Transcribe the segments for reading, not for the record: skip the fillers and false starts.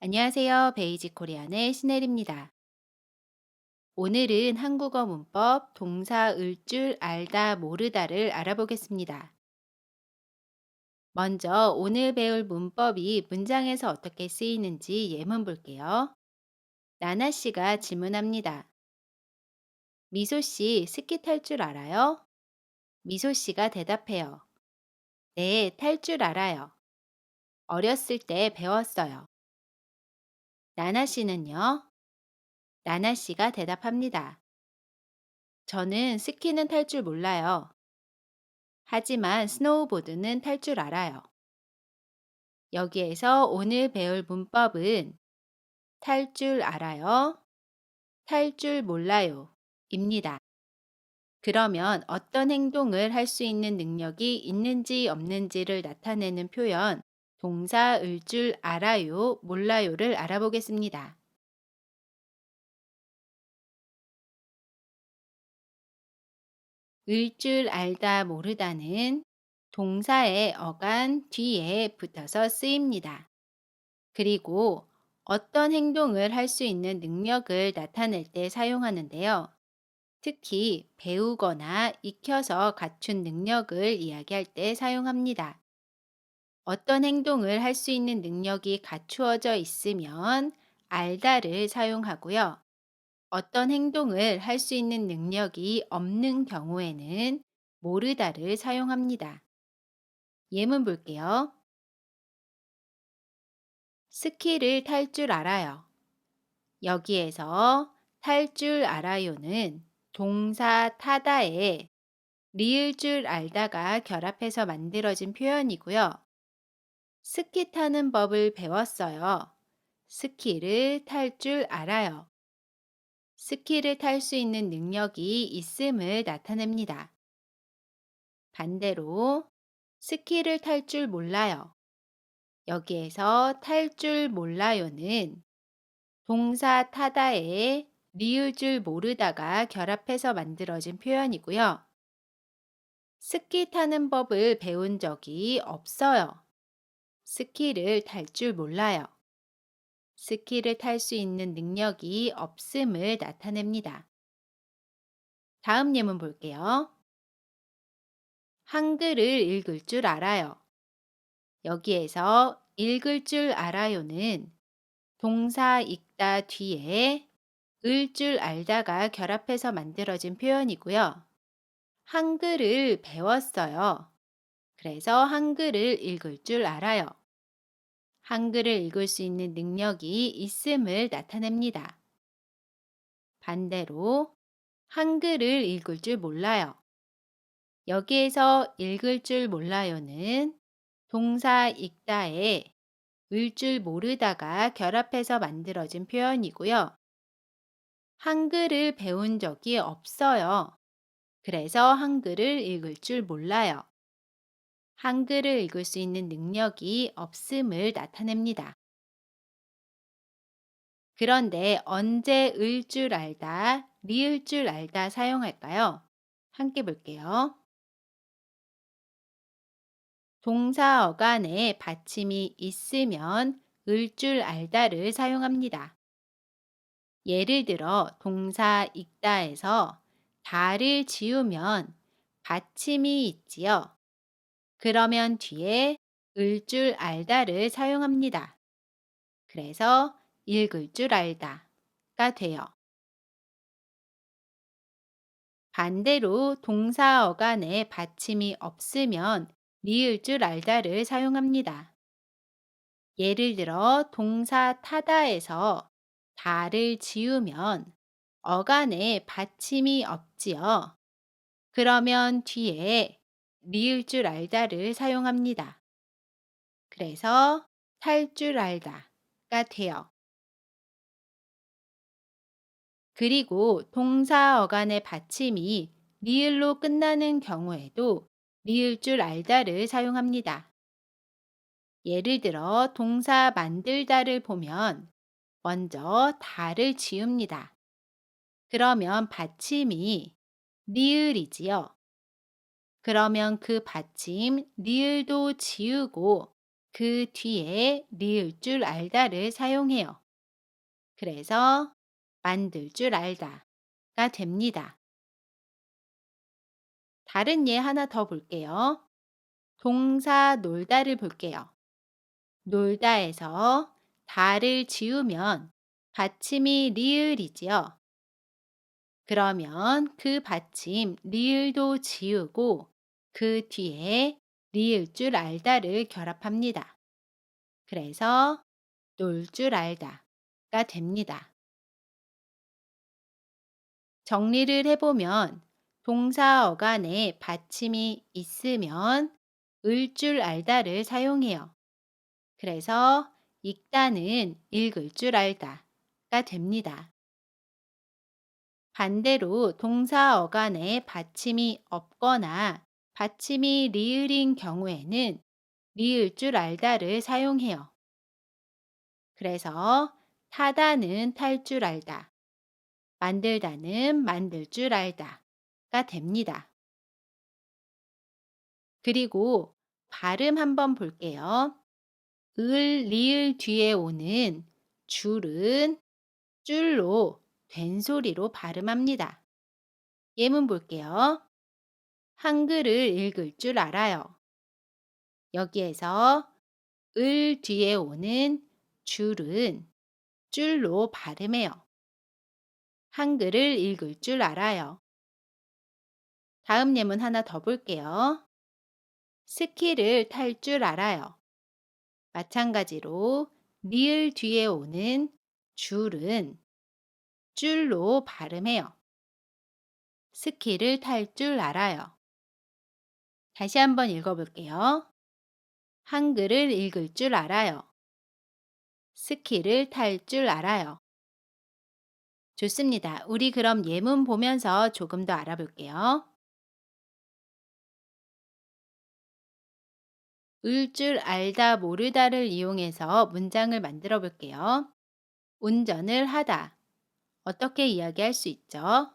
안녕하세요. 베이직 코리안의 신혜리입니다. 오늘은 한국어 문법 동사 을 줄 알다 모르다를 알아보겠습니다. 먼저 오늘 배울 문법이 문장에서 어떻게 쓰이는지 예문 볼게요. 나나 씨가 질문합니다. 미소 씨 스키 탈 줄 알아요? 미소 씨가 대답해요. 네, 탈 줄 알아요. 어렸을 때 배웠어요. 나나 씨는요? 나나 씨가 대답합니다. 저는 스키는 탈 줄 몰라요. 하지만 스노우보드는 탈 줄 알아요. 여기에서 오늘 배울 문법은 탈 줄 알아요, 탈 줄 몰라요 입니다. 그러면 어떤 행동을 할 수 있는 능력이 있는지 없는지를 나타내는 표현 동사 을 줄 알아요, 몰라요를 알아보겠습니다. 을 줄 알다 모르다는 동사의 어간 뒤에 붙어서 쓰입니다. 그리고 어떤 행동을 할 수 있는 능력을 나타낼 때 사용하는데요. 특히 배우거나 익혀서 갖춘 능력을 이야기할 때 사용합니다. 어떤 행동을 할 수 있는 능력이 갖추어져 있으면 알다를 사용하고요. 어떤 행동을 할 수 있는 능력이 없는 경우에는 모르다를 사용합니다. 예문 볼게요. 스키를 탈 줄 알아요. 여기에서 탈 줄 알아요는 동사 타다에 리을 줄 알다가 결합해서 만들어진 표현이고요. 스키 타는 법을 배웠어요. 스키를 탈 줄 알아요. 스키를 탈 수 있는 능력이 있음을 나타냅니다. 반대로 스키를 탈 줄 몰라요. 여기에서 탈 줄 몰라요는 동사 타다에 리을 줄 모르다가 결합해서 만들어진 표현이고요. 스키 타는 법을 배운 적이 없어요. 스키를 탈 줄 몰라요. 스키를 탈 수 있는 능력이 없음을 나타냅니다. 다음 예문 볼게요. 한글을 읽을 줄 알아요. 여기에서 읽을 줄 알아요는 동사 읽다 뒤에 을 줄 알다가 결합해서 만들어진 표현이고요. 한글을 배웠어요. 그래서 한글을 읽을 줄 알아요. 한글을 읽을 수 있는 능력이 있음을 나타냅니다. 반대로 한글을 읽을 줄 몰라요. 여기에서 읽을 줄 몰라요는 동사 읽다에 을 줄 모르다가 결합해서 만들어진 표현이고요. 한글을 배운 적이 없어요. 그래서 한글을 읽을 줄 몰라요. 한글을 읽을 수 있는 능력이 없음을 나타냅니다. 그런데 언제 을 줄 알다, 리을 줄 알다 사용할까요? 함께 볼게요. 동사 어간에 받침이 있으면 을 줄 알다를 사용합니다. 예를 들어 동사 읽다에서 다를 지우면 받침이 있지요. 그러면 뒤에 을 줄 알다를 사용합니다. 그래서 읽을 줄 알다가 돼요. 반대로 동사 어간에 받침이 없으면 리을 줄 알다를 사용합니다. 예를 들어 동사 타다에서 다를 지우면 어간에 받침이 없지요. 그러면 뒤에 리을 줄 알다를 사용합니다. 그래서 탈 줄 알다가 돼요. 그리고 동사 어간의 받침이 리을로 끝나는 경우에도 리을 줄 알다를 사용합니다. 예를 들어 동사 만들다를 보면 먼저 다를 지웁니다. 그러면 받침이 리을이지요. 그러면 그 받침 리을도 지우고 그 뒤에 리을 줄 알다를 사용해요. 그래서 만들 줄 알다가 됩니다. 다른 예 하나 더 볼게요. 동사 놀다를 볼게요. 놀다에서 다를 지우면 받침이 리을이지요. 그러면 그 받침 리을도 지우고 그 뒤에 리을 줄 알다를 결합합니다. 그래서 놀 줄 알다가 됩니다. 정리를 해보면 동사 어간에 받침이 있으면 을 줄 알다를 사용해요. 그래서 읽다는 읽을 줄 알다가 됩니다. 반대로 동사 어간에 받침이 없거나 받침이 리을인 경우에는 리을 줄 알다를 사용해요. 그래서 타다는 탈 줄 알다, 만들다는 만들 줄 알다가 됩니다. 그리고 발음 한번 볼게요. 을, 리을 뒤에 오는 줄은 줄로 된소리로 발음합니다. 예문 볼게요. 한글을 읽을 줄 알아요. 여기에서 을 뒤에 오는 줄은 줄로 발음해요. 한글을 읽을 줄 알아요. 다음 예문 하나 더 볼게요. 스키를 탈 줄 알아요. 마찬가지로 리을 뒤에 오는 줄은 줄로 발음해요. 스키를 탈 줄 알아요. 다시 한번 읽어볼게요. 한글을 읽을 줄 알아요. 스키를 탈 줄 알아요. 좋습니다. 우리 그럼 예문 보면서 조금 더 알아볼게요. 을 줄 알다 모르다를 이용해서 문장을 만들어 볼게요. 운전을 하다. 어떻게 이야기할 수 있죠?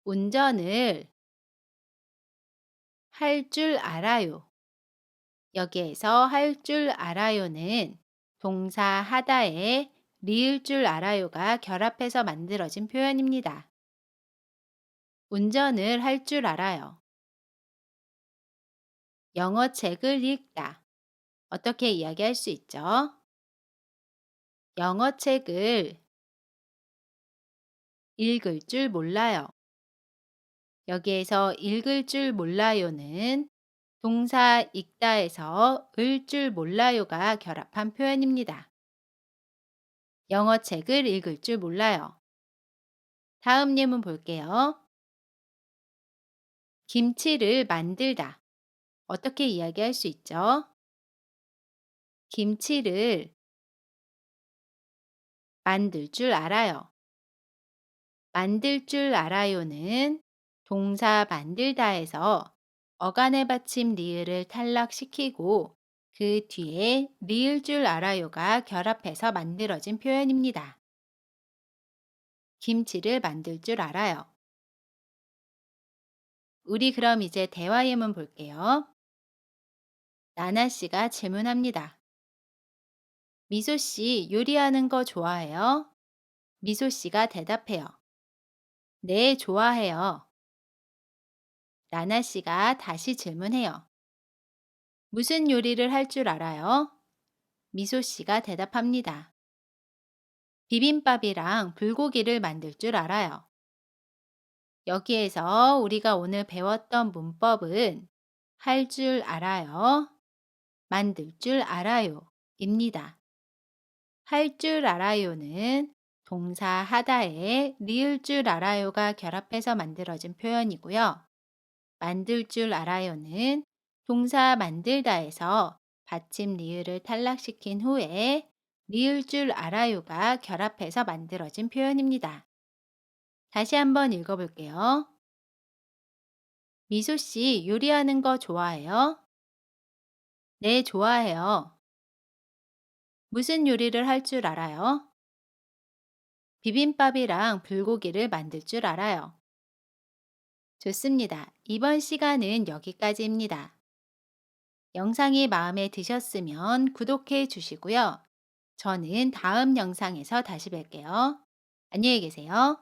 운전을 할 줄 알아요. 여기에서 할 줄 알아요는 동사 하다에 리을 줄 알아요가 결합해서 만들어진 표현입니다. 운전을 할 줄 알아요. 영어 책을 읽다. 어떻게 이야기할 수 있죠? 영어 책을 읽을 줄 몰라요. 여기에서 읽을 줄 몰라요는 동사 읽다에서 을 줄 몰라요가 결합한 표현입니다. 영어 책을 읽을 줄 몰라요. 다음 예문 볼게요. 김치를 만들다. 어떻게 이야기할 수 있죠? 김치를 만들 줄 알아요. 만들 줄 알아요는 동사 만들다에서 어간의 받침 리을을 탈락시키고 그 뒤에 리을 줄 알아요가 결합해서 만들어진 표현입니다. 김치를 만들 줄 알아요. 우리 그럼 이제 대화 예문 볼게요. 나나 씨가 질문합니다. 미소 씨 요리하는 거 좋아해요? 미소 씨가 대답해요. 네, 좋아해요. 나나 씨가 다시 질문해요. 무슨 요리를 할 줄 알아요? 미소 씨가 대답합니다. 비빔밥이랑 불고기를 만들 줄 알아요. 여기에서 우리가 오늘 배웠던 문법은 할 줄 알아요, 만들 줄 알아요 입니다. 할 줄 알아요는 동사 하다에 리을 줄 알아요가 결합해서 만들어진 표현이고요. 만들 줄 알아요는 동사 만들다에서 받침 리을을 탈락시킨 후에 리을 줄 알아요가 결합해서 만들어진 표현입니다. 다시 한번 읽어볼게요. 미소 씨 요리하는 거 좋아해요? 네, 좋아해요. 무슨 요리를 할 줄 알아요? 비빔밥이랑 불고기를 만들 줄 알아요. 좋습니다. 이번 시간은 여기까지입니다. 영상이 마음에 드셨으면 구독해 주시고요. 저는 다음 영상에서 다시 뵐게요. 안녕히 계세요.